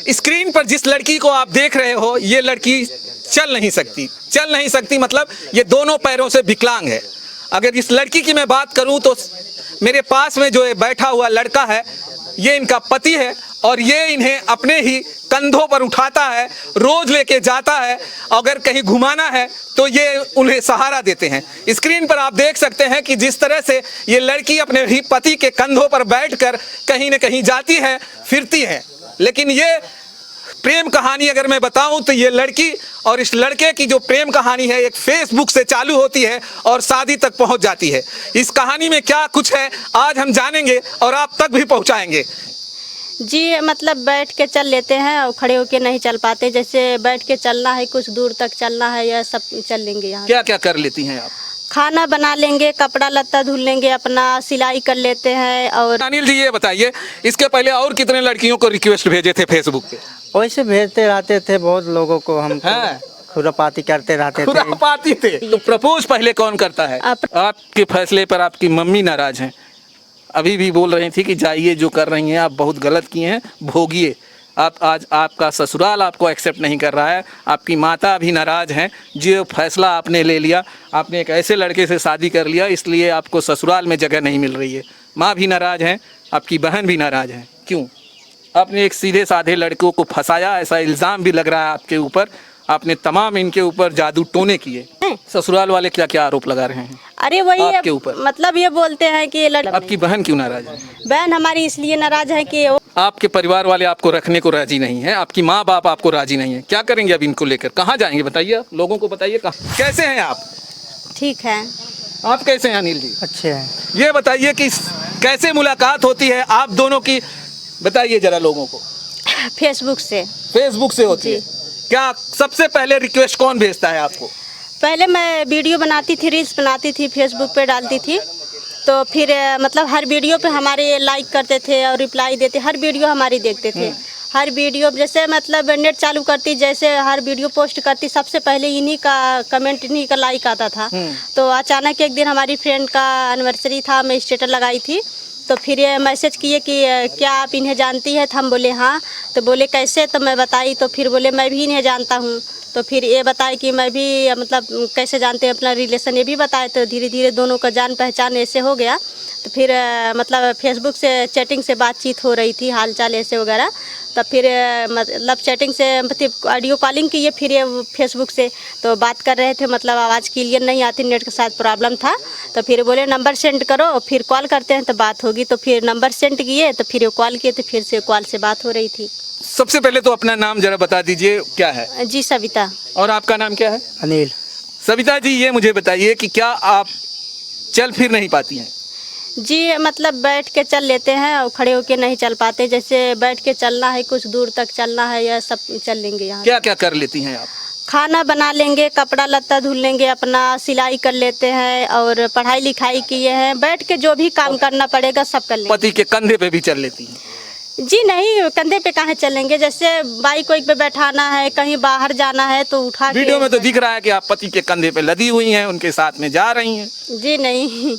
Screen पर जिस लड़की को आप देख रहे हो, ये लड़की चल नहीं सकती मतलब ये दोनों पैरों से विकलांग है। अगर इस लड़की की मैं बात करूं तो मेरे पास में जो बैठा हुआ लड़का है, ये इनका पति है और ये इन्हें अपने ही कंधों पर उठाता है, रोज लेके जाता है। अगर कहीं घुमाना है तो ये उन्हें सहारा देते हैं। स्क्रीन पर आप देख सकते हैं कि जिस तरह से ये लड़की अपने ही पति के कंधों पर बैठकर कहीं न कहीं जाती है, फिरती है। लेकिन ये प्रेम कहानी अगर मैं बताऊं तो ये लड़की और इस लड़के की जो प्रेम कहानी है एक फेसबुक से चालू होती है और शादी तक पहुंच जाती है। इस कहानी में क्या कुछ है आज हम जानेंगे और आप तक भी पहुंचाएंगे। जी मतलब बैठ के चल लेते हैं और खड़े होके नहीं चल पाते। जैसे बैठ के चलना है, कुछ दूर तक चलना है, यह सब चल लेंगे। यहाँ क्या क्या कर लेती हैं आप? खाना बना लेंगे, कपड़ा लत्ता धुल लेंगे, अपना सिलाई कर लेते हैं। और अनिल जी ये बताइए, इसके पहले और कितने लड़कियों को रिक्वेस्ट भेजे थे फेसबुक पे? वैसे भेजते रहते थे बहुत लोगों को, हम खुरापाती करते रहते थे। खुरापाती थे। तो प्रपोज पहले कौन करता है? आपके फैसले पर आपकी मम्मी नाराज हैं, अभी भी बोल रही थी कि जाइए, जो कर रही हैं आप बहुत गलत किए हैं, भोगिए। आप आज आपका ससुराल आपको एक्सेप्ट नहीं कर रहा है, आपकी माता भी नाराज़ हैं। जो फैसला आपने ले लिया, आपने एक ऐसे लड़के से शादी कर लिया, इसलिए आपको ससुराल में जगह नहीं मिल रही है। माँ भी नाराज़ हैं, आपकी बहन भी नाराज़ हैं। क्यों? आपने एक सीधे साधे लड़कों को फंसाया, ऐसा इल्ज़ाम भी लग रहा है आपके ऊपर। आपने तमाम इनके ऊपर जादू टोने किए। ससुराल वाले क्या क्या आरोप लगा रहे हैं? अरे वही आपके ऊपर, मतलब ये बोलते हैं कि आपकी बहन क्यों नाराज है? बहन हमारी इसलिए नाराज है कि आपके परिवार वाले आपको रखने को राजी नहीं है, आपकी माँ बाप आपको राजी नहीं है। क्या करेंगे अब इनको लेकर? कहाँ जाएंगे बताइए, आप लोगों को बताइए। कहाँ? कैसे हैं आप? ठीक है। आप कैसे हैं अनिल जी? अच्छे हैं। ये बताइए कि कैसे मुलाकात होती है आप दोनों की, बताइए जरा लोगों को। फेसबुक से। फेसबुक से होती है? क्या सबसे पहले रिक्वेस्ट कौन भेजता है आपको? पहले मैं वीडियो बनाती थी, रील्स बनाती थी, फेसबुक पे डालती थी। तो फिर मतलब हर वीडियो पे हमारे लाइक करते थे और रिप्लाई देते, हर वीडियो हमारी देखते थे। हर वीडियो जैसे मतलब नेट चालू करती, जैसे हर वीडियो पोस्ट करती, सबसे पहले इन्हीं का कमेंट, इन्हीं का लाइक आता था। तो अचानक एक दिन हमारी फ्रेंड का एनिवर्सरी था, मैं स्टेटस लगाई थी, तो फिर ये मैसेज किए कि क्या आप इन्हें जानती है? तो हम बोले हाँ। तो बोले कैसे? तो मैं बताई, तो फिर बोले मैं भी इन्हें जानता हूँ। तो फिर ये बताए कि मैं भी मतलब कैसे जानते हैं, अपना रिलेशन ये भी बताए। तो धीरे धीरे दोनों का जान पहचान ऐसे हो गया। तो फिर मतलब फेसबुक से चैटिंग से बातचीत हो रही थी, हाल चाल ऐसे वगैरह। तब फिर मतलब चैटिंग से मतलब ऑडियो कॉलिंग की, फिर ये फेसबुक से तो बात कर रहे थे, मतलब आवाज़ क्लियर नहीं आती, नेट के साथ प्रॉब्लम था। तो फिर बोले नंबर सेंड करो, फिर कॉल करते हैं तो बात होगी। तो फिर नंबर सेंड किए, तो फिर कॉल किए, तो फिर से कॉल से बात हो रही थी। सबसे पहले तो अपना नाम जरा बता दीजिए, क्या है? जी सविता। और आपका नाम क्या है? अनिल। सविता जी ये मुझे बताइए कि क्या आप चल फिर नहीं पाती हैं? जी मतलब बैठ के चल लेते हैं और खड़े होके नहीं चल पाते। जैसे बैठ के चलना है, कुछ दूर तक चलना है, यह सब चल लेंगे। यहाँ क्या क्या कर लेती हैं आप? खाना बना लेंगे, कपड़ा लत्ता धुल लेंगे, अपना सिलाई कर लेते हैं और पढ़ाई लिखाई किए हैं। बैठ के जो भी काम करना पड़ेगा सब कर लेंगे। पति के कंधे पे भी चल लेती हैं? जी नहीं, कंधे पे कहाँ चलेंगे। जैसे बाइक वाइक पे बैठाना है, कहीं बाहर जाना है तो उठा के। वीडियो में तो दिख रहा है कि आप पति के कंधे पे लदी हुई हैं, उनके साथ में जा रही हैं। जी नहीं,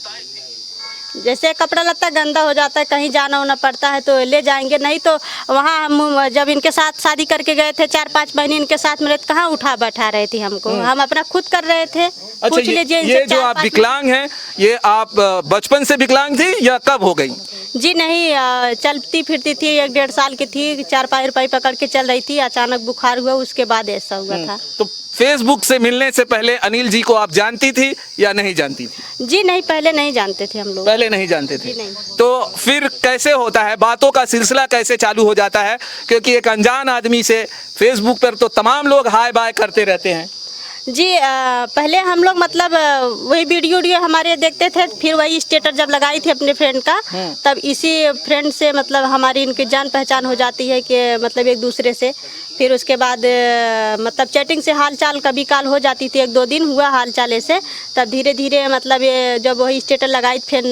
जैसे कपड़ा लत्ता गंदा हो जाता है, कहीं जाना होना पड़ता है तो ले जाएंगे। नहीं तो वहाँ हम जब इनके साथ शादी करके गए थे, 4-5 महीने इनके साथ में कहाँ उठा बैठा रहे थे हमको, हम अपना खुद कर रहे थे। अच्छा, पूछ लीजिए ये जो आप विकलांग हैं, ये आप बचपन से विकलांग थी या कब हो गई? जी नहीं, चलती फिरती थी, 1-1.5 साल की थी, 4 पाई पकड़ के चल रही थी। अचानक बुखार हुआ, उसके बाद ऐसा हुआ था। तो फेसबुक से मिलने से पहले अनिल जी को आप जानती थी या नहीं जानती थी? जी नहीं, पहले नहीं जानते थे हम लोग। पहले नहीं जानते थे? नहीं। तो फिर कैसे होता है, बातों का सिलसिला कैसे चालू हो जाता है? क्योंकि एक अनजान आदमी से फेसबुक पर तो तमाम लोग हाय बाय करते रहते हैं। जी पहले हम लोग मतलब वही वीडियो हमारे देखते थे, फिर वही स्टेटस जब लगाई थी अपने फ्रेंड का, तब इसी फ्रेंड से मतलब हमारी इनकी जान पहचान हो जाती है कि मतलब एक दूसरे से। फिर उसके बाद मतलब चैटिंग से हाल चाल कभी काल हो जाती थी, 1-2 दिन हुआ हाल चाल ऐसे। तब धीरे धीरे मतलब ये जब वही स्टेटस लगाई, फिर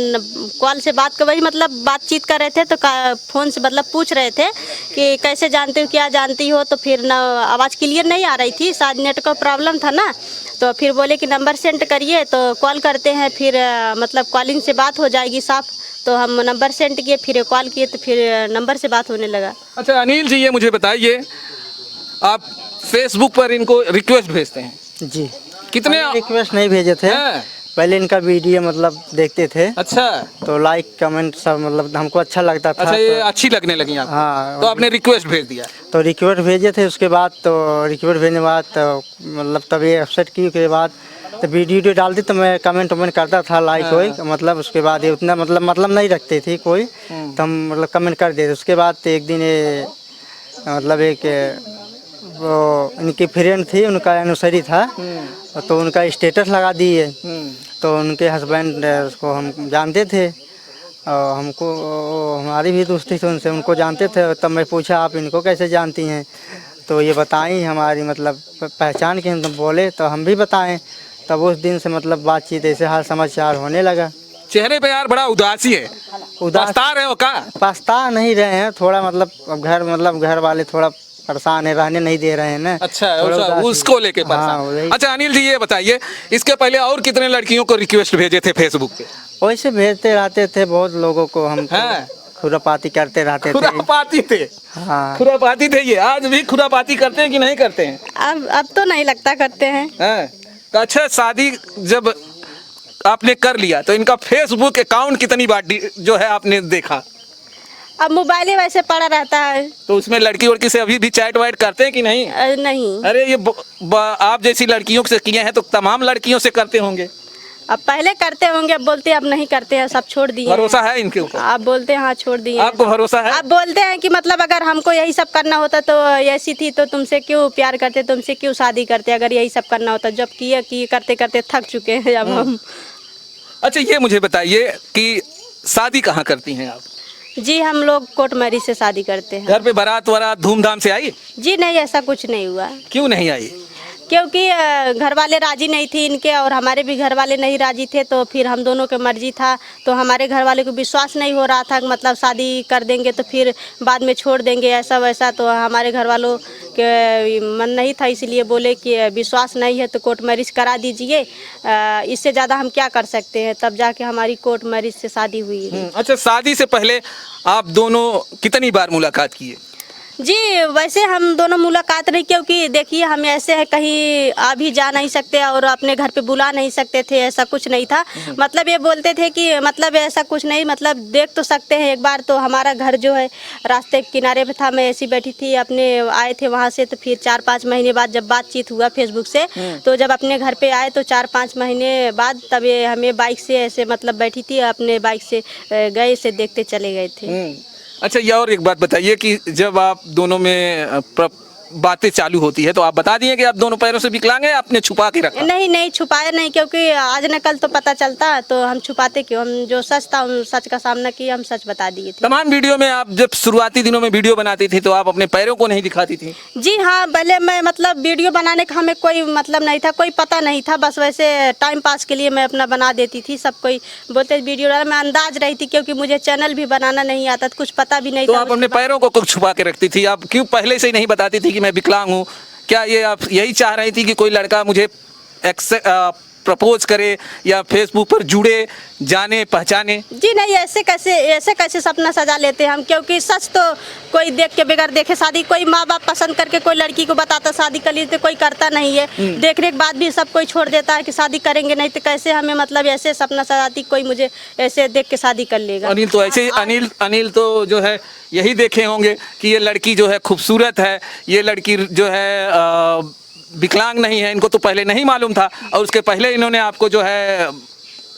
कॉल से बात कर, वही मतलब बातचीत कर रहे थे तो फ़ोन से मतलब पूछ रहे थे कि कैसे जानते हो, क्या जानती हो। तो फिर न आवाज़ क्लियर नहीं आ रही थी, शायद नेट का प्रॉब्लम था ना। तो फिर बोले कि नंबर सेंड करिए तो कॉल करते हैं, फिर मतलब कॉलिंग से बात हो जाएगी साफ। तो हम नंबर सेंड किए, फिर कॉल किए तो फिर नंबर से बात होने लगा। अच्छा अनिल जी, ये मुझे बताइए, आप फेसबुक पर इनको रिक्वेस्ट भेजते हैं, जी। कितने रिक्वेस्ट नहीं भेजे थे, हैं? पहले इनका वीडियो मतलब देखते थे, अच्छा तो लाइक कमेंट सब मतलब हमको अच्छा लगता था। अच्छा, ये तो, अच्छी लगने लगी आपको? हाँ, तो आपने रिक्वेस्ट भेज दिया? तो रिक्वेस्ट भेजे थे, उसके बाद तो रिक्वेस्ट भेजने के बाद तो मतलब तब ये एक्सेप्ट की के बाद तो वीडियो डालती तो मैं कमेंट वमेंट करता था, लाइक हो मतलब उसके बाद ये उतना मतलब नहीं रखते थे कोई, तो हम मतलब कमेंट कर देते। उसके बाद तो एक दिन ये मतलब एक वो इनकी फ्रेंड थी, उनका अनुसारी था, तो उनका स्टेटस लगा दिए। तो उनके हस्बैंड उसको हम जानते थे और हमको हमारी भी दोस्ती थी उनसे, उनको जानते थे। तब मैं पूछा आप इनको कैसे जानती हैं, तो ये बताई हमारी मतलब पहचान के हम तो बोले, तो हम भी बताएं। तब उस दिन से मतलब बातचीत ऐसे हाल समाचार होने लगा। चेहरे पे यार बड़ा उदासी है, पछता रहे हो का? पछता नहीं रहे हैं, थोड़ा मतलब अब घर वाले थोड़ा परेशान है, रहने नहीं दे रहे हैं ना। अच्छा थोड़ा उदास उसको लेके हाँ, परेशान। वही। अच्छा अनिल जी, ये बताइए, इसके पहले और कितने लड़कियों को रिक्वेस्ट भेजे थे फेसबुक पे? वैसे भेजते रहते थे बहुत लोगों को, हम हैं? खुरापाती करते रहते थे। खुरापाती थे? हाँ, खुरापाती थे ये, आज भी खुरापाती करते हैं कि नहीं करते हैं? अब तो नहीं लगता करते हैं। हैं? तो अच्छा, शादी जब आपने कर लिया तो इनका फेसबुक अकाउंट कितनी बार जो है आपने देखा? अब मोबाइल ही वैसे पड़ा रहता है। तो उसमें लड़की वड़की से अभी भी चैट वाइट करते हैं कि नहीं? नहीं। अरे ये आप जैसी लड़कियों से किए हैं तो तमाम लड़कियों से करते होंगे। अब पहले करते होंगे, अब बोलते हैं अब नहीं करते हैं, सब छोड़ दिए। भरोसा है इनके ऊपर? आप बोलते हैं हाँ छोड़ दिए। आपको भरोसा है? आप बोलते हैं कि मतलब अगर हमको यही सब करना होता तो ऐसी थी तो तुमसे क्यों प्यार करते, तुमसे क्यों शादी करते, अगर यही सब करना होता। जब किए करते करते थक चुके हैं अब हम। अच्छा ये मुझे बताइए कि शादी कहाँ करती हैं आप? जी हम लोग कोर्ट मैरिज से शादी करते हैं। घर पे बारात वरात धूमधाम से आई? जी नहीं, ऐसा कुछ नहीं हुआ। क्यों नहीं आई? क्योंकि घर वाले राजी नहीं थे इनके, और हमारे भी घर वाले नहीं राजी थे, तो फिर हम दोनों के मर्जी था। तो हमारे घर वाले को विश्वास नहीं हो रहा था कि मतलब शादी कर देंगे तो फिर बाद में छोड़ देंगे ऐसा वैसा। तो हमारे घर वालों के मन नहीं था, इसलिए बोले कि विश्वास नहीं है तो कोर्ट मैरिज करा दीजिए, इससे ज़्यादा हम क्या कर सकते हैं। तब जाके हमारी कोर्ट मैरिज से शादी हुई है। अच्छा, शादी से पहले आप दोनों कितनी बार मुलाकात किए? जी वैसे हम दोनों मुलाकात नहीं, क्योंकि देखिए हम ऐसे हैं कहीं आ भी जा नहीं सकते और अपने घर पे बुला नहीं सकते थे, ऐसा कुछ नहीं था। मतलब ये बोलते थे कि मतलब ऐसा कुछ नहीं, मतलब देख तो सकते हैं एक बार। तो हमारा घर जो है रास्ते के किनारे पे था, मैं ऐसी बैठी थी, अपने आए थे वहाँ से। तो फिर 4-5 महीने बाद जब बातचीत हुआ फेसबुक से, तो जब अपने घर पे आए तो 4-5 महीने बाद तब ये हमें बाइक से ऐसे मतलब बैठी थी, अपने बाइक से गए से देखते चले गए थे। अच्छा ये और एक बात बताइए कि जब आप दोनों में बातें चालू होती है तो आप बता दिए कि आप दोनों पैरों से विकलांग हैं, आपने छुपा के रखा? नहीं छुपाया नहीं, क्योंकि आज न कल तो पता चलता, तो हम छुपाते क्यों। हम जो सच था उन सच का सामना किया, हम सच बता दिए थे। तमाम वीडियो में आप जब शुरुआती दिनों में वीडियो बनाती थी तो आप अपने पैरों को नहीं दिखाती थी? जी हाँ, पहले मैं मतलब वीडियो बनाने का हमें कोई मतलब नहीं था, कोई पता नहीं था, बस वैसे टाइम पास के लिए मैं अपना बना देती थी। सब कोई बोलते वीडियो डाला, मैं अंदाज रही थी, क्योंकि मुझे चैनल भी बनाना नहीं आता, कुछ पता भी नहीं तो था। आप अपने पैरों को छुपा के रखती थी? आप क्यों पहले से ही नहीं बताती थी कि मैं विकलांग हूँ? क्या ये आप यही चाह रही थी कि कोई लड़का मुझे प्रपोज करे या फेसबुक पर जुड़े, जाने पहचाने? जी नहीं, ऐसे कैसे सपना सजा लेते हैं हम, क्योंकि सच तो कोई देख के बगैर देखे शादी, कोई माँ बाप पसंद करके कोई लड़की को बताता शादी कर ली, तो कोई करता नहीं है। देखने के बाद भी सब कोई छोड़ देता है कि शादी करेंगे नहीं, तो कैसे हमें मतलब ऐसे सपना सजाती कोई मुझे ऐसे देख के शादी कर लेगा। अनिल तो ऐसे अनिल तो जो है यही देखे होंगे कि ये लड़की जो है खूबसूरत है, ये लड़की जो है विकलांग नहीं है, इनको तो पहले नहीं मालूम था और उसके पहले इन्होंने आपको जो है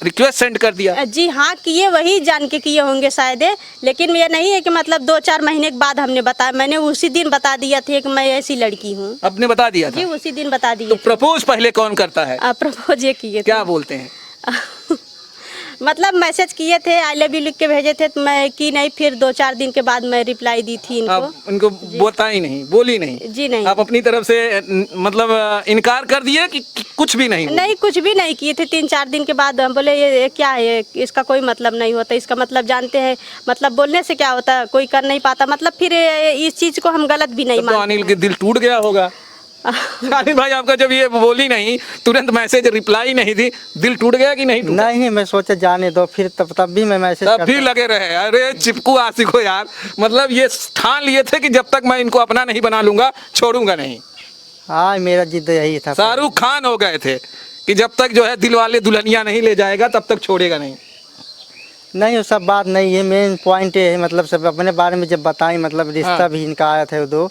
रिक्वेस्ट सेंड कर दिया? जी हाँ, किए वही जान के किए होंगे शायद, लेकिन ये नहीं है कि मतलब 2-4 महीने के बाद हमने बताया। मैंने उसी दिन बता दिया था कि मैं ऐसी लड़की हूँ। आपने बता दिया था? जी उसी दिन बता दिया। तो प्रपोज पहले कौन करता है? प्रपोज ये किए। क्या बोलते हैं? मतलब मैसेज किए थे, आई लव यू लिख के भेजे थे, तो मैं की नहीं, फिर 2-4 दिन के बाद मैं रिप्लाई दी थी इनको। आप उनको बताई नहीं, बोली नहीं? जी नहीं। आप अपनी तरफ से मतलब इनकार कर दिए कि कुछ भी नहीं? नहीं, कुछ भी नहीं किए थे। 3-4 दिन के बाद हम बोले ये क्या है, इसका कोई मतलब नहीं होता, इसका मतलब जानते हैं, मतलब बोलने से क्या होता है, कोई कर नहीं पाता। मतलब फिर इस चीज़ को हम गलत भी नहीं मानते। तो अनिल के दिल टूट गया होगा? अनिल भाई आपका जब ये बोली नहीं, तुरंत मैसेज रिप्लाई नहीं दी, दिल टूट गया कि नहीं टूटा? नहीं, मैं सोचा जाने दो, फिर तब भी मैं मैसेज तब भी लगे रहे। अरे चिपकू आशिको यार, मतलब ये ठान लिए थे कि जब तक मैं इनको अपना नहीं बना लूंगा छोड़ूंगा नहीं। हाँ, मेरा जिद यही था। शाहरुख खान हो गए थे कि जब तक जो है दिल वाले दुल्हनिया नहीं ले जाएगा तब तक छोड़ेगा नहीं। नहीं, वो सब बात नहीं है, मेन पॉइंट ये है, मतलब सब अपने बारे में जब बताएं, मतलब रिश्ता हाँ। भी इनका आया था दो,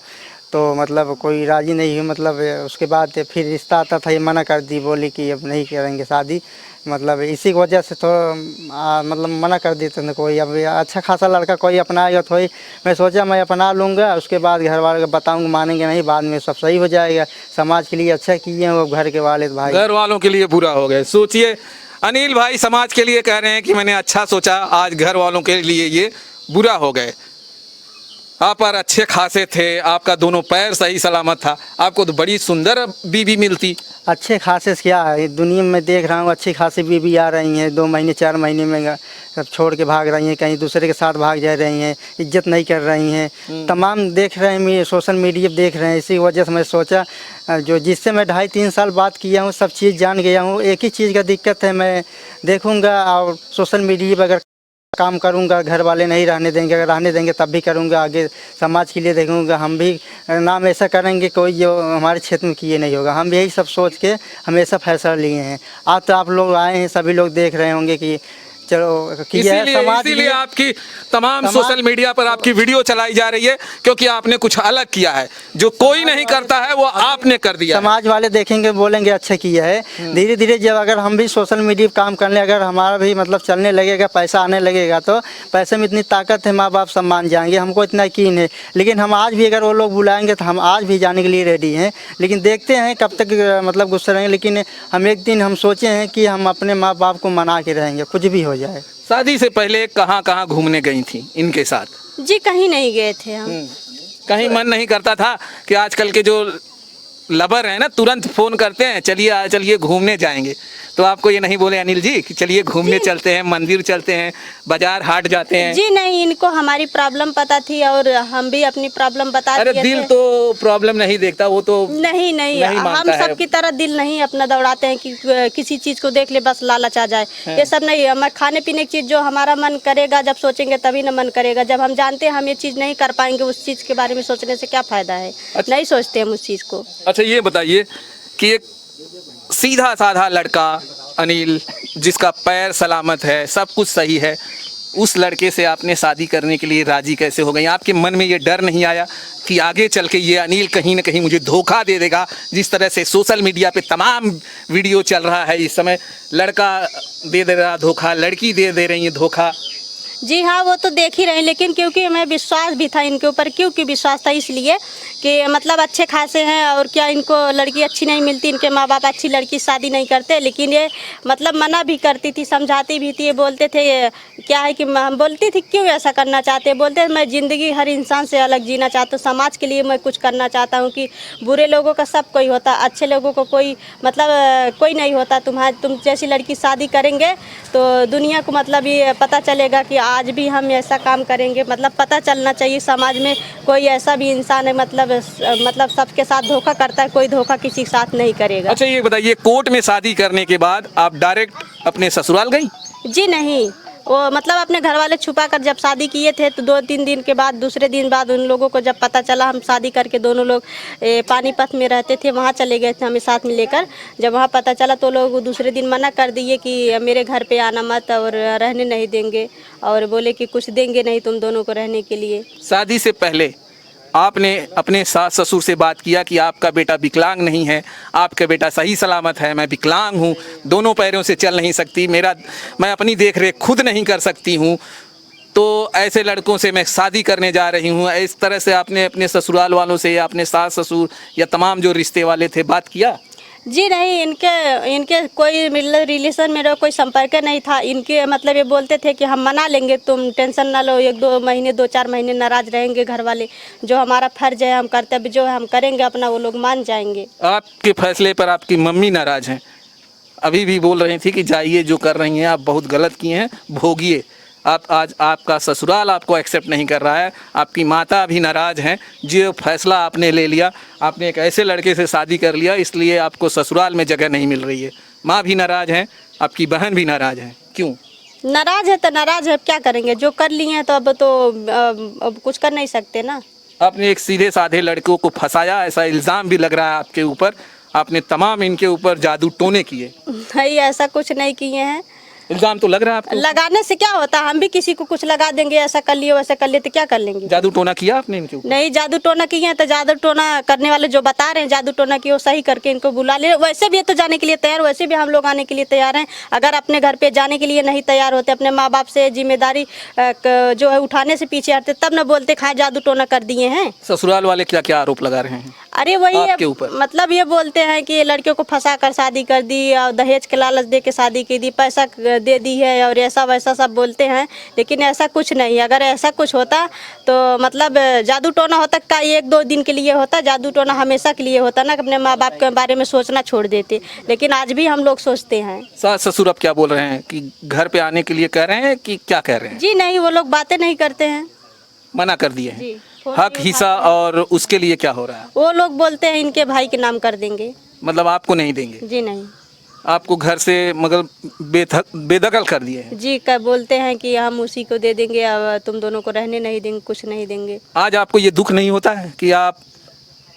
तो मतलब कोई राजी नहीं हुई, मतलब उसके बाद फिर रिश्ता आता था, ये मना कर दी, बोली कि अब नहीं करेंगे शादी, मतलब इसी की वजह से तो मतलब मना कर देते थे। कोई अब अच्छा खासा लड़का कोई अपनाएगा तो ही मैं सोचा मैं अपना लूँगा, उसके बाद घर वाले को बताऊँगा, मानेंगे नहीं, बाद में सब सही हो जाएगा। समाज के लिए अच्छा किए हैं वो घर के वाले भाई, घर वालों के लिए बुरा हो गए। सोचिए अनिल भाई समाज के लिए कह रहे हैं कि मैंने अच्छा सोचा, आज घर वालों के लिए ये बुरा हो गए। आप पर अच्छे खासे थे, आपका दोनों पैर सही सलामत था, आपको तो बड़ी सुंदर बीवी मिलती। अच्छे खासे से क्या है, दुनिया में देख रहा हूँ अच्छी खासी बीवी आ रही हैं, 2 महीने 4 महीने में सब छोड़ के भाग रही हैं, कहीं दूसरे के साथ भाग जा रही हैं, इज्जत नहीं कर रही हैं, तमाम देख रहे हैं, सोशल मीडिया देख रहे हैं। इसी वजह से मैं सोचा जो जिससे मैं 2.5-3 साल बात किया हूँ, सब चीज़ जान गया हूँ, एक ही चीज़ का दिक्कत है, मैं देखूँगा और सोशल मीडिया पर अगर काम करूँगा, घर वाले नहीं रहने देंगे, अगर रहने देंगे तब भी करूँगा, आगे समाज के लिए देखूँगा, हम भी नाम ऐसा करेंगे कोई जो हमारे क्षेत्र में किए नहीं होगा। हम यही सब सोच के हमेशा फैसला लिए हैं। आज तो आप लोग आए हैं, सभी लोग देख रहे होंगे कि चलो किया है समाज, इसीलिए आपकी तमाम सोशल मीडिया पर आपकी वीडियो चलाई जा रही है, क्योंकि आपने कुछ अलग किया है, जो कोई नहीं करता है वो आपने कर दिया है। समाज वाले देखेंगे, बोलेंगे अच्छा किया है। धीरे धीरे जब अगर हम भी सोशल मीडिया पर काम करने, अगर हमारा भी मतलब चलने लगेगा, पैसा आने लगेगा, तो पैसे में इतनी ताकत है, माँ बाप सब मान जाएंगे, हमको इतना यकीन है। लेकिन हम आज भी अगर वो लोग बुलाएंगे तो हम आज भी जाने के लिए रेडी हैं, लेकिन देखते हैं कब तक मतलब गुस्सा रहेंगे। लेकिन हम एक दिन हम सोचे हैं कि हम अपने माँ बाप को मना के रहेंगे, कुछ भी हो जाए। शादी से पहले कहाँ कहाँ घूमने गई थी इनके साथ? जी कहीं नहीं गए थे हम। कहीं मन नहीं करता था कि आजकल के जो लवर हैं ना, तुरंत फोन करते हैं, चलिए चलिए घूमने जाएंगे, तो आपको ये नहीं बोले अनिल जी कि चलिए घूमने चलते हैं, मंदिर चलते हैं, बाजार हाट जाते हैं? जी नहीं, इनको हमारी प्रॉब्लम पता थी और हम भी अपनी प्रॉब्लम बता दिए थे। अरे दिल तो प्रॉब्लम नहीं देखता, वो तो नहीं हम सब की तरह दिल नहीं अपना दौड़ाते हैं कि किसी चीज को देख ले बस लालच आ जाए, ये सब नहीं। हमें खाने पीने की चीज जो हमारा मन करेगा, जब सोचेंगे तभी ना मन करेगा। जब हम जानते हैं हम ये चीज नहीं कर पाएंगे, उस चीज के बारे में सोचने से क्या फायदा है? नहीं सोचते हम उस चीज को। अच्छा ये बताइए कि एक सीधा साधा लड़का अनिल, जिसका पैर सलामत है, सब कुछ सही है, उस लड़के से आपने शादी करने के लिए राजी कैसे हो गई? आपके मन में ये डर नहीं आया कि आगे चल के ये अनिल कहीं ना कहीं मुझे धोखा दे देगा? जिस तरह से सोशल मीडिया पे तमाम वीडियो चल रहा है इस समय, लड़का दे रहा धोखा, लड़की दे रही है धोखा। जी हाँ, वो तो देख ही रहे हैं, लेकिन क्योंकि हमें विश्वास भी था इनके ऊपर। क्योंकि विश्वास था इसलिए कि मतलब अच्छे खासे हैं, और क्या इनको लड़की अच्छी नहीं मिलती, इनके माँ बाप अच्छी लड़की शादी नहीं करते। लेकिन ये मतलब मना भी करती थी, समझाती भी थी। ये बोलते थे क्या है कि हम बोलती थी क्यों ऐसा करना चाहते, बोलते मैं ज़िंदगी हर इंसान से अलग जीना चाहता हूँ, समाज के लिए मैं कुछ करना चाहता हूँ कि बुरे लोगों का सब कोई होता, अच्छे लोगों को कोई मतलब कोई नहीं होता। तुम जैसी लड़की शादी करेंगे तो दुनिया को मतलब ये पता चलेगा कि आज भी हम ऐसा काम करेंगे। मतलब पता चलना चाहिए समाज में कोई ऐसा भी इंसान है, मतलब सबके साथ धोखा करता है, कोई धोखा किसी के साथ नहीं करेगा। अच्छा ये बताइए, कोर्ट में शादी करने के बाद आप डायरेक्ट अपने ससुराल गई? जी नहीं, वो मतलब अपने घर वाले छुपा कर जब शादी किए थे तो 2-3 दिन के बाद, दूसरे दिन बाद उन लोगों को जब पता चला, हम शादी करके दोनों लोग पानीपत में रहते थे, वहाँ चले गए थे हमें साथ में लेकर। जब वहाँ पता चला तो लोग दूसरे दिन मना कर दिए कि मेरे घर पे आना मत, और रहने नहीं देंगे, और बोले कि कुछ देंगे नहीं तुम दोनों को रहने के लिए। शादी से पहले आपने अपने सास ससुर से बात किया कि आपका बेटा विकलांग नहीं है, आपका बेटा सही सलामत है, मैं विकलांग हूँ, दोनों पैरों से चल नहीं सकती, मैं अपनी देख रेख खुद नहीं कर सकती हूँ, तो ऐसे लड़कों से मैं शादी करने जा रही हूँ, इस तरह से आपने अपने ससुराल वालों से या अपने सास ससुर या तमाम जो रिश्ते वाले थे बात किया? जी नहीं, इनके कोई रिलेशन में कोई संपर्क नहीं था। इनके मतलब ये बोलते थे कि हम मना लेंगे, तुम टेंशन ना लो, 1-2 महीने 2-4 महीने नाराज रहेंगे घर वाले, जो हमारा फर्ज है, हम कर्तव्य जो है हम करेंगे अपना, वो लोग मान जाएंगे। आपके फैसले पर आपकी मम्मी नाराज हैं, अभी भी बोल रही थी कि जाइए, जो कर रही हैं आप बहुत गलत किए हैं, भोगिए। आप आज आपका ससुराल आपको एक्सेप्ट नहीं कर रहा है, आपकी माता भी नाराज हैं। जो फैसला आपने ले लिया, आपने एक ऐसे लड़के से शादी कर लिया, इसलिए आपको ससुराल में जगह नहीं मिल रही है। माँ भी नाराज हैं, आपकी बहन भी नाराज हैं। क्यों? नाराज है तो नाराज है, अब क्या करेंगे, जो कर लिए हैं तो अब कुछ कर नहीं सकते ना। आपने एक सीधे साधे लड़कों को फंसाया, ऐसा इल्ज़ाम भी लग रहा है आपके ऊपर। आपने तमाम इनके ऊपर जादू टोने किए। नहीं, ऐसा कुछ नहीं किए हैं। इल्ज़ाम तो लग रहा है आपको। लगाने से क्या होता, हम भी किसी को कुछ लगा देंगे, ऐसा कर लिए वैसा कर लिए तो क्या कर लेंगे। जादू टोना किया आपने इनके ऊपर? नहीं, जादू टोना किए हैं तो जादू टोना करने वाले जो बता रहे हैं जादू टोना की, वो सही करके इनको बुला ले। वैसे भी ये तो जाने के लिए तैयार, वैसे भी हम लोग आने के लिए तैयार हैं। अगर अपने घर पे जाने के लिए नहीं तैयार होते, अपने माँ बाप से जिम्मेदारी जो है उठाने से पीछे हटते, तब न बोलते खाए जादू टोना कर दिए हैं। ससुराल वाले क्या क्या आरोप लगा रहे हैं? अरे वही आपके ऊपर? मतलब ये बोलते हैं कि लड़कियों को फंसा कर शादी कर दी और दहेज के लालच दे के शादी की दी, पैसा दे दी है और ऐसा वैसा सब बोलते हैं। लेकिन ऐसा कुछ नहीं। अगर ऐसा कुछ होता तो मतलब जादू टोना होता का 1-2 दिन के लिए होता, जादू टोना हमेशा के लिए होता ना, अपने माँ बाप के बारे में सोचना छोड़ देते। लेकिन आज भी हम लोग सोचते हैं। सास ससुर अब क्या बोल रहे हैं कि घर पे आने के लिए कह रहे हैं कि क्या कह रहे हैं? जी नहीं, वो लोग बातें नहीं करते हैं। मना कर दिए हैं। जी, हक हिस्सा और उसके लिए क्या हो रहा है? वो लोग बोलते हैं इनके भाई के नाम कर देंगे। मतलब आपको नहीं देंगे? जी नहीं। आपको घर से मगर बेदखल कर दिए हैं? जी, बोलते हैं कि हम उसी को दे देंगे, अब तुम दोनों को रहने नहीं देंगे, कुछ नहीं देंगे। आज आपको ये दुख नहीं होता है कि आप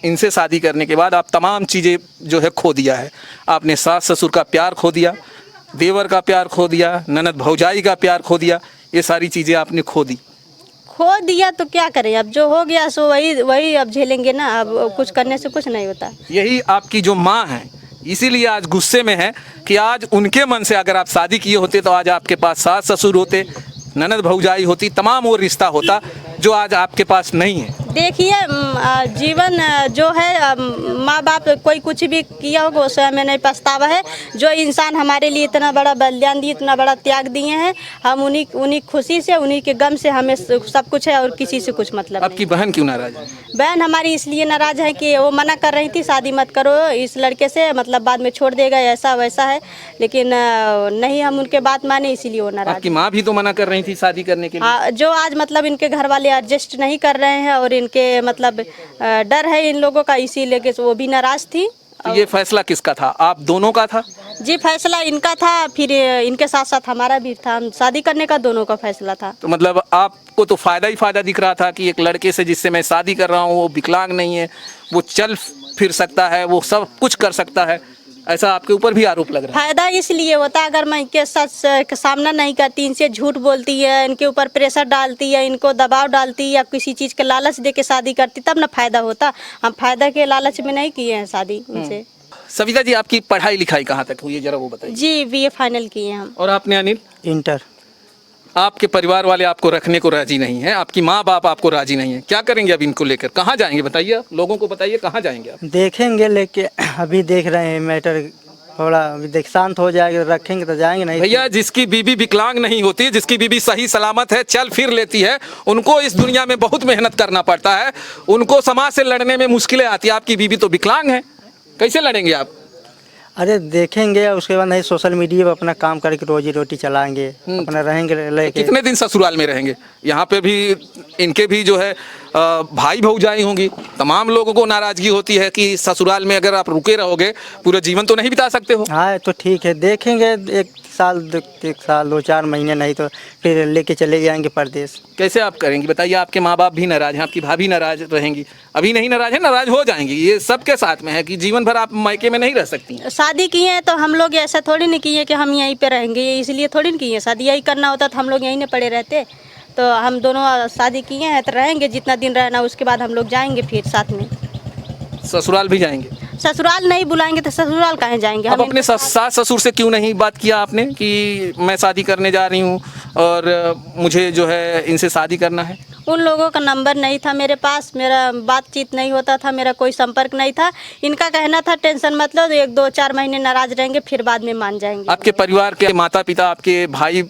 इनसे शादी करने के बाद आप तमाम चीज़ें जो है खो दिया है? आपने सास ससुर का प्यार खो दिया, देवर का प्यार खो दिया, ननद भौजाई का प्यार खो दिया, ये सारी चीज़ें आपने खो दी। खो दिया तो क्या करें, अब जो हो गया सो वही अब झेलेंगे ना। अब कुछ करने से कुछ नहीं होता। यही आपकी जो माँ है इसीलिए आज गुस्से में है कि आज उनके मन से अगर आप शादी किए होते तो आज आपके पास सास ससुर होते, ननद भौजाई होती, तमाम वो रिश्ता होता जो आज आपके पास नहीं है। देखिए, जीवन जो है, माँ बाप कोई कुछ भी किया होगा उसे हमें नहीं पछतावा है। जो इंसान हमारे लिए इतना बड़ा बलिदान दिए, इतना बड़ा त्याग दिए हैं, हम उन्हीं खुशी से, उन्हीं के गम से हमें सब कुछ है और किसी से कुछ मतलब नहीं। आपकी बहन क्यों नाराज है? बहन हमारी इसलिए नाराज है कि वो मना कर रही थी शादी मत करो इस लड़के से, मतलब बाद में छोड़ देगा, ऐसा वैसा है। लेकिन नहीं, हम उनके बात माने, इसीलिए वो नाराज। आपकी माँ भी तो मना कर रही थी शादी करने के लिए। हाँ, जो आज मतलब इनके घर वाले एडजस्ट नहीं कर रहे हैं और इनके मतलब डर है इन लोगों का, इसीलिए कि वो भी नाराज थी। तो ये फैसला किसका था? आप दोनों का था? जी, फैसला इनका था, फिर इनके साथ साथ हमारा भी था। शादी करने का दोनों का फैसला था। तो मतलब आपको तो फायदा ही फायदा दिख रहा था कि एक लड़के से जिससे मैं शादी कर रहा हूँ वो विकलांग नहीं है, वो चल फिर सकता है, वो सब कुछ कर सकता है, ऐसा आपके ऊपर भी आरोप लग रहा है। फायदा इसलिए होता, अगर मैं इनके साथ सामना नहीं करती, इनसे झूठ बोलती है, इनके ऊपर प्रेशर डालती है, इनको दबाव डालती या किसी चीज़ के लालच दे के शादी करती, तब ना फायदा होता। हम फायदा के लालच में नहीं किए हैं शादी इनसे। सविता जी, आपकी पढ़ाई लिखाई कहाँ तक हुई है, जरा वो बताइए। जी, BA फाइनल किए हैं हम। और आपने अनिल? इंटर। आपके परिवार वाले आपको रखने को राजी नहीं है, आपकी माँ बाप आपको राजी नहीं है, क्या करेंगे अब इनको लेकर? कहाँ जाएंगे बताइए, आप लोगों को बताइए, कहाँ जाएंगे आप? देखेंगे, लेके अभी देख रहे हैं मैटर, थोड़ा अभी देख शांत हो जाएगा तो रखेंगे, तो जाएंगे, नहीं भैया, जिसकी बीबी विकलांग नहीं होती, जिसकी बीबी सही सलामत है, चल फिर लेती है, उनको इस दुनिया में बहुत मेहनत करना पड़ता है, उनको समाज से लड़ने में मुश्किलें आती है। आपकी बीबी तो विकलांग है, कैसे लड़ेंगे आप? अरे देखेंगे, उसके बाद नहीं सोशल मीडिया पर अपना काम करके रोजी रोटी चलाएंगे, अपना रहेंगे लेके। कितने दिन ससुराल में रहेंगे? यहाँ पे भी इनके भी जो है भाई भौजाई होंगी, तमाम लोगों को नाराजगी होती है कि ससुराल में अगर आप रुके रहोगे पूरा जीवन तो नहीं बिता सकते हो। हाँ, तो ठीक है, देखेंगे 1 साल 2-4 महीने, नहीं तो फिर लेके चले जाएंगे परदेश। कैसे आप करेंगे बताइए? आपके माँ बाप भी नाराज हैं, आपकी भाभी नाराज रहेंगी, अभी नहीं नाराज है, नाराज हो जाएंगी। ये सबके साथ में है कि जीवन भर आप मायके में नहीं रह सकती हैं। शादी किए हैं तो हम लोग ऐसा थोड़ी नहीं किए कि हम यहीं पे रहेंगे, इसलिए थोड़ी नहीं किए। शादी यही करना होता तो हम लोग यहीं न पड़े रहते। तो हम दोनों शादी किए हैं तो रहेंगे जितना दिन रहना, उसके बाद हम लोग जाएंगे फिर साथ में। ससुराल भी जाएंगे? ससुराल नहीं बुलाएंगे तो ससुराल कहाँ जाएंगे? अब अपने सास ससुर से क्यों नहीं बात किया आपने कि मैं शादी करने जा रही हूँ और मुझे जो है इनसे शादी करना है? उन लोगों का नंबर नहीं था मेरे पास, मेरा बातचीत नहीं होता था, मेरा कोई संपर्क नहीं था। इनका कहना था टेंशन मत लो, 1-2-4 महीने नाराज रहेंगे, फिर बाद में मान जाएंगे। आपके परिवार के माता पिता, आपके भाई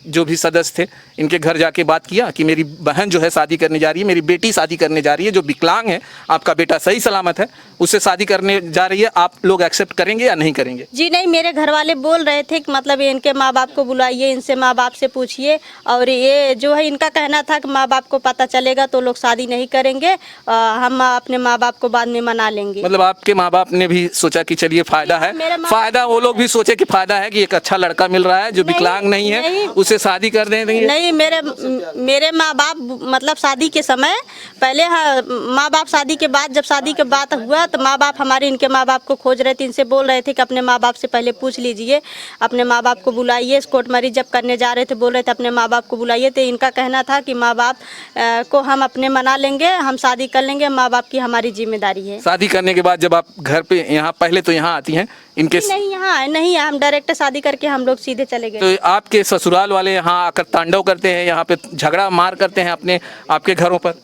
जो भी सदस्य थे इनके घर जाके बात किया कि मेरी बहन जो है शादी करने जा रही है, मेरी बेटी शादी करने जा रही है जो विकलांग है, आपका बेटा सही सलामत है, उससे शादी करने जा रही है, आप लोग एक्सेप्ट करेंगे या नहीं करेंगे? जी नहीं, मेरे घर वाले बोल रहे थे कि मतलब इनके माँ बाप को बुलाइए, इनसे माँ बाप से पूछिए, और ये जो है इनका कहना था कि माँ बाप को पता चलेगा तो लोग शादी नहीं करेंगे, हम अपने माँ बाप को बाद में मना लेंगे। मतलब आपके माँ बाप ने भी सोचा कि चलिए फायदा है, मेरे माँ- फायदा वो लोग भी सोचे कि फायदा है कि एक अच्छा लड़का मिल रहा है जो विकलांग नहीं है, नहीं। उससे शादी कर देंगे। नहीं, मेरे माँ बाप मतलब शादी के समय पहले, हाँ, माँ बाप शादी के बाद, जब शादी के बात हुआ तो माँ बाप हमारे इनके माँ बाप को खोज रहे थे, इनसे बोल रहे थे कि अपने माँ बाप से पहले पूछ लीजिए, अपने माँ बाप को बुलाइए। कोर्ट मैरिज जब करने जा रहे थे बोल रहे थे अपने माँ बाप को बुलाइए, तो इनका कहना था कि माँ बाप को हम अपने मना लेंगे, हम शादी कर लेंगे, माँ बाप की हमारी जिम्मेदारी है। शादी करने के बाद जब आप घर पे यहाँ पहले तो यहाँ आती हैं इनके, नहीं, यहाँ नहीं, हम डायरेक्ट शादी करके हम लोग सीधे चले गए। तो आपके ससुराल वाले यहाँ आकर तांडव करते हैं, यहाँ पे झगड़ा मार करते हैं अपने आपके घरों पर?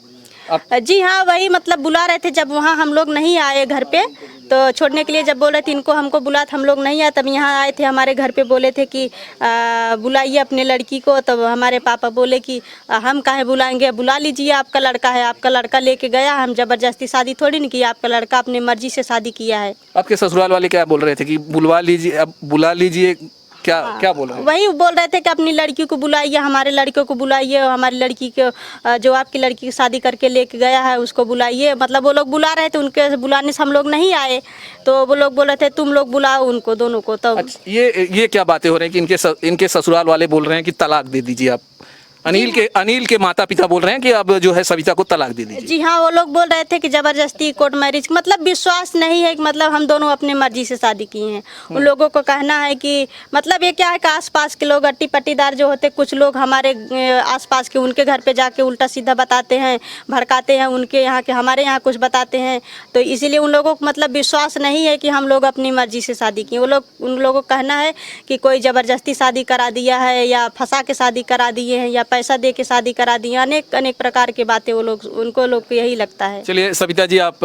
जी हाँ, वही मतलब बुला रहे थे, जब वहाँ हम लोग नहीं आए घर पे तो छोड़ने के लिए जब बोल रहे थे इनको, हमको बुला, हम लोग नहीं आए, तब यहाँ आए थे हमारे घर पे, बोले थे कि बुलाइए अपने लड़की को। तब हमारे पापा बोले कि हम काहे बुलाएंगे, बुला लीजिए, आपका लड़का है, आपका लड़का लेके गया, हम जबरदस्ती शादी थोड़ी नहीं की, आपका लड़का अपनी मर्जी से शादी किया है। आपके ससुराल वाले क्या बोल रहे थे कि बुलवा लीजिए, अब बुला लीजिए, क्या क्या बोल रहे हैं? वही बोल रहे थे कि अपनी लड़की को बुलाइए, हमारे लड़के को बुलाइए, हमारी लड़की को, जो आपकी लड़की की शादी करके लेके गया है उसको बुलाइए। मतलब वो लोग बुला रहे थे, उनके बुलाने से हम लोग नहीं आए, तो वो लोग बोल रहे थे तुम लोग बुलाओ उनको दोनों को। तो अच्छा, ये क्या बातें हो रही हैं कि इनके ससुराल वाले बोल रहे हैं कि तलाक दे दीजिए आप? अनिल के माता पिता बोल रहे हैं कि अब जो है सविता को तलाक दे दीजिए। जी हाँ, वो लोग बोल रहे थे कि जबरदस्ती कोर्ट मैरिज, मतलब विश्वास नहीं है कि मतलब हम दोनों अपने मर्जी से शादी किए हैं। उन लोगों को कहना है कि मतलब ये क्या है कि आसपास के लोग, अट्टी पट्टीदार जो होते, कुछ लोग हमारे आसपास के, उनके घर पे जाके उल्टा सीधा बताते हैं, भड़काते हैं, उनके यहाँ के हमारे यहाँ कुछ बताते हैं, तो इसीलिए उन लोगों को मतलब विश्वास नहीं है कि हम लोग अपनी मर्जी से शादी किए। उन लोगों को कहना है कि कोई ज़बरदस्ती शादी करा दिया है, या फंसा के शादी करा दिए हैं, या पैसा दे के शादी करा दी, अनेक प्रकार की बातें वो लोग, उनको लोग को यही लगता है। चलिए सविता जी, आप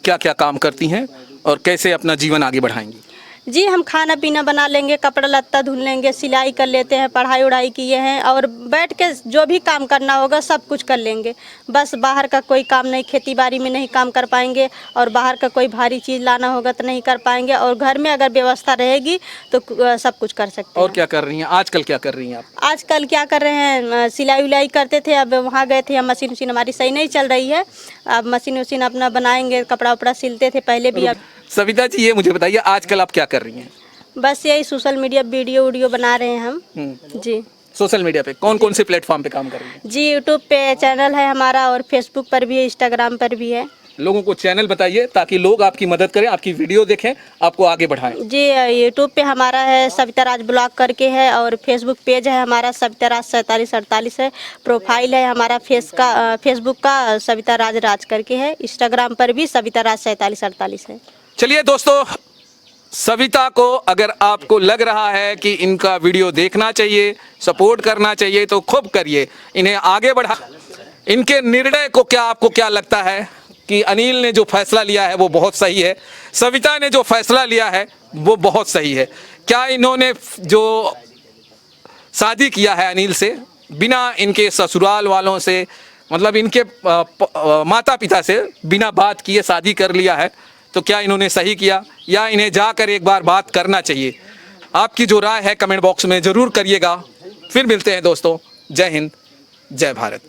क्या क्या काम करती हैं और कैसे अपना जीवन आगे बढ़ाएंगी? जी, हम खाना पीना बना लेंगे, कपड़ा लत्ता धुल लेंगे, सिलाई कर लेते हैं, पढ़ाई उढ़ाई किए हैं, और बैठ के जो भी काम करना होगा सब कुछ कर लेंगे। बस बाहर का कोई काम नहीं, खेती बाड़ी में नहीं काम कर पाएंगे, और बाहर का कोई भारी चीज़ लाना होगा तो नहीं कर पाएंगे, और घर में अगर व्यवस्था रहेगी तो सब कुछ कर सकते हैं। और क्या कर रही हैं आजकल, क्या कर रही हैं आप? आजकल क्या कर रहे हैं, सिलाई उलाई करते थे, अब वहाँ गए थे, मशीन उशीन हमारी सही नहीं चल रही है, अब मशीन उशीन अपना बनाएंगे, कपड़ा उपड़ा सिलते थे पहले भी। अब सविता जी ये मुझे बताइए, आजकल आप क्या कर रही हैं? बस यही सोशल मीडिया वीडियो बना रहे हैं हम। जी, सोशल मीडिया पे कौन कौन से प्लेटफॉर्म पे काम कर रही हैं? जी, यूट्यूब पे चैनल है हमारा, और फेसबुक पर भी है, इंस्टाग्राम पर भी है। लोगों को चैनल बताइए ताकि लोग आपकी मदद करें, आपकी वीडियो देखें, आपको आगे बढ़ाएं। जी, यूट्यूब पे हमारा है सविता राज ब्लॉग करके है, और फेसबुक पेज है हमारा सविता राज 4748 है, प्रोफाइल है हमारा फेसबुक का सविता राज करके है, इंस्टाग्राम पर भी सविता राज 4748 है। चलिए दोस्तों, सविता को अगर आपको लग रहा है कि इनका वीडियो देखना चाहिए, सपोर्ट करना चाहिए, तो खूब करिए, इन्हें आगे बढ़ा। इनके निर्णय को आपको क्या लगता है कि अनिल ने जो फैसला लिया है वो बहुत सही है, सविता ने जो फैसला लिया है वो बहुत सही है? क्या इन्होंने जो शादी किया है अनिल से, बिना इनके ससुराल वालों से, मतलब इनके माता पिता से बिना बात किए शादी कर लिया है, तो क्या इन्होंने सही किया, या इन्हें जाकर एक बार बात करना चाहिए? आपकी जो राय है कमेंट बॉक्स में ज़रूर करिएगा। फिर मिलते हैं दोस्तों। जय हिंद, जय भारत।